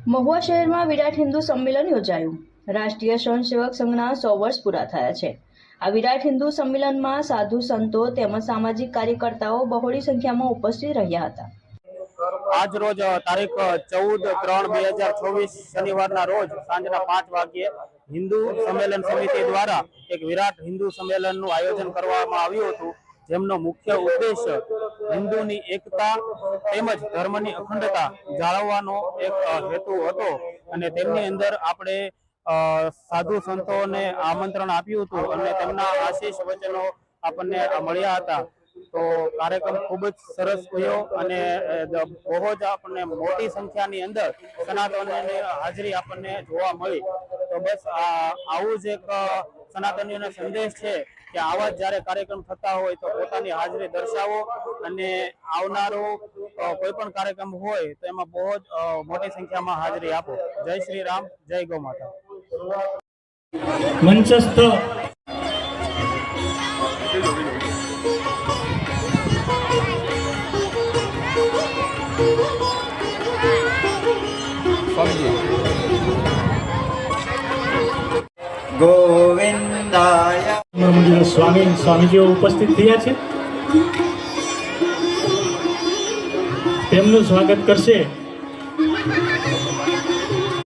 મહુવા શહેરમાં વિરાટ હિન્દુ સંમેલન યોજાયું। રાષ્ટ્રીય સ્વયંસેવક સંઘના 100 વર્ષ પૂરા થયા છે। આ વિરાટ હિન્દુ સંમેલનમાં સાધુ સંતો તેમજ સામાજિક કાર્યકર્તાઓ બહોળી સંખ્યામાં ઉપસ્થિત રહ્યા હતા। આજ રોજ તારીખ 14/3/2024 શનિવારના રોજ સાંજના 5 વાગ્યે હિન્દુ સંમેલન સમિતિ દ્વારા એક વિરાટ હિન્દુ સંમેલનનું આયોજન કરવામાં આવ્યું હતું, જેમનો મુખ્ય ઉદ્દેશ હિન્દુની એકતા તેમજ ધર્મની અખંડતા જાળવવાનો એક હેતુ હતો। અને તેમની અંદર આપણે સાધુ સંતોને આમંત્રણ આપ્યું હતું અને તેમના આશીષ વચનો આપણને મળ્યા હતા। તો કાર્યક્રમ ખૂબ જ સરસ થયો અને બહુ જ આપણને મોટી સંખ્યાની અંદર સનાતનીઓની હાજરી આપણને જોવા મળી। તો બસ આવું જ એક સનાતનીઓનો સંદેશ છે કે આવા જ જ્યારે કાર્યક્રમ થતા હોય તો પોતાની હાજરી દર્શાવો અને આવનારો કોઈ પણ કાર્યક્રમ હોય તો એમાં બહુ જ મોટી સંખ્યામાં હાજરી આપો। જય શ્રી રામ, જય ગૌ માતા। મંચસ્થ ગોવિંદાય સ્વામીજીઓ ઉપસ્થિત થયા છે। તેમનું સ્વાગત કરશે